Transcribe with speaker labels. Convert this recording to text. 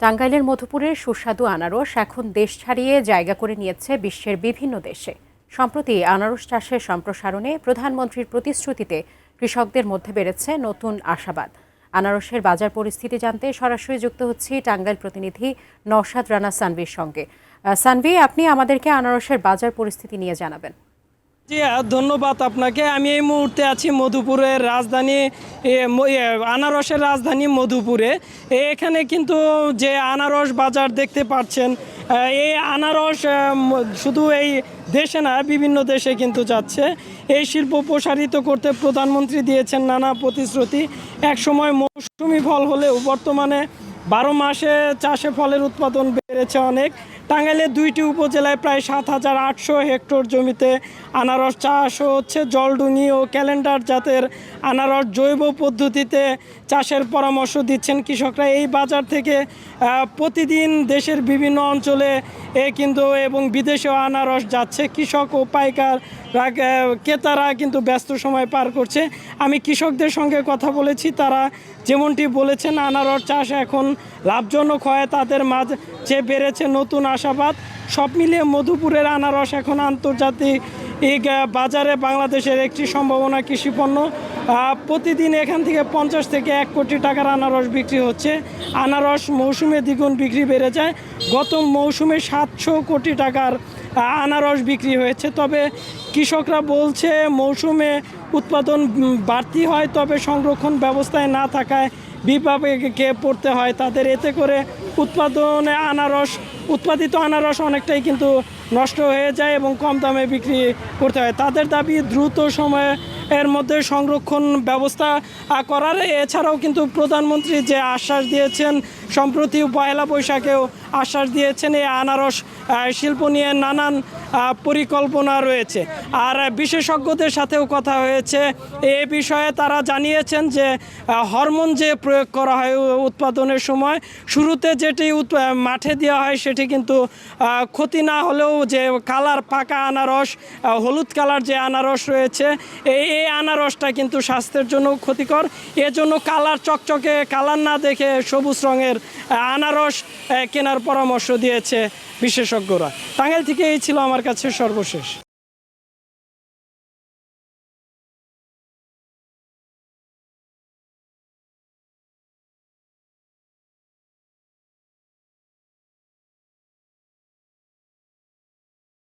Speaker 1: টাঙ্গাইলের মধুপুরের সুস্বাদু আনারস এখন দেশ ছাড়িয়ে জায়গা করে নিয়েছে বিশ্বের বিভিন্ন দেশে। সম্প্রতি আনারস চাষের সম্প্রসারণে প্রধানমন্ত্রীর প্রতিশ্রুতিতে কৃষকদের মধ্যে বেড়েছে নতুন আশাবাদ। আনারসের বাজার পরিস্থিতি জানতে সরাসরি যুক্ত হচ্ছি টাঙ্গাইল প্রতিনিধি নওশাদ রানা সানভির সঙ্গে। সানভি, আপনি আমাদেরকে আনারসের বাজার পরিস্থিতি নিয়ে জানাবেন।
Speaker 2: জি, ধন্যবাদ আপনাকে। আমি এই মুহূর্তে আছি মধুপুরের রাজধানী, আনারসের রাজধানী মধুপুরে। এখানে কিন্তু যে আনারস বাজার দেখতে পাচ্ছেন, এই আনারস শুধু এই দেশে না, বিভিন্ন দেশে কিন্তু যাচ্ছে। এই শিল্প প্রসারিত করতে প্রধানমন্ত্রী দিয়েছেন নানা প্রতিশ্রুতি। একসময় মৌসুমি ফল হলেও বর্তমানে 12 মাসে চাষে ফলের উৎপাদন বেড়েছে অনেক। টাঙ্গাইলের 2টি উপজেলায় প্রায় 7,800 হেক্টর জমিতে আনারস চাষ হচ্ছে। জলডুঙি ও ক্যালেন্ডার জাতের আনারস জৈব পদ্ধতিতে চাষের পরামর্শ দিচ্ছেন কৃষকরা। এই বাজার থেকে প্রতিদিন দেশের বিভিন্ন অঞ্চলে কিন্তু এবং বিদেশেও আনারস যাচ্ছে। কৃষক ও পাইকার ক্রেতারা কিন্তু ব্যস্ত সময় পার করছে। আমি কৃষকদের সঙ্গে কথা বলেছি, তারা যেমনটি বলেছেন আনারস চাষ এখন লাভজনক হয়, তাদের মাঝে বেড়েছে নতুন আশাবাদ। সব মিলিয়ে মধুপুরের আনারস এখন আন্তর্জাতিক বাজারে বাংলাদেশের একটি সম্ভাবনা কৃষিপণ্য। প্রতিদিন এখান থেকে 50 থেকে 1 কোটি টাকার আনারস বিক্রি হচ্ছে। আনারস মৌসুমে দ্বিগুণ বিক্রি বেড়ে যায়। গত মৌসুমে 700 কোটি টাকার আনারস বিক্রি হয়েছে। তবে কৃষকরা বলছে মৌসুমে উৎপাদন বাড়তি হয়, তবে সংরক্ষণ ব্যবস্থায় না থাকায় বিপাকে পড়তে হয় তাদের। এতে করে উৎপাদিত আনারস অনেকটাই কিন্তু নষ্ট হয়ে যায় এবং কম দামে বিক্রি করতে হয়। তাদের দাবি দ্রুত সময়ের মধ্যে সংরক্ষণ ব্যবস্থা করার। এছাড়াও কিন্তু প্রধানমন্ত্রী যে আশ্বাস দিয়েছেন, সম্প্রতি পয়লা বৈশাখেও আশ্বাস দিয়েছেন, এই আনারস শিল্প নিয়ে নানান পরিকল্পনা রয়েছে। আর বিশেষজ্ঞদের সাথেও কথা হয়েছে এ বিষয়ে। তারা জানিয়েছেন যে হরমোন যে প্রয়োগ করা হয় উৎপাদনের সময়, শুরুতে যেটি মাঠে দেওয়া হয় সেটি কিন্তু ক্ষতি না হলেও যে কালার পাকা আনারস, হলুদ কালার যে আনারস রয়েছে, এই আনারসটা কিন্তু স্বাস্থ্যের জন্য ক্ষতিকর। এজন্য কালার চকচকে কালার না দেখে সবুজ রঙের আনারস কেনার পরামর্শ দিয়েছে বিশেষজ্ঞরা। টাঙ্গাইল থেকে এই ছিল আমার কাছে সর্বশেষ।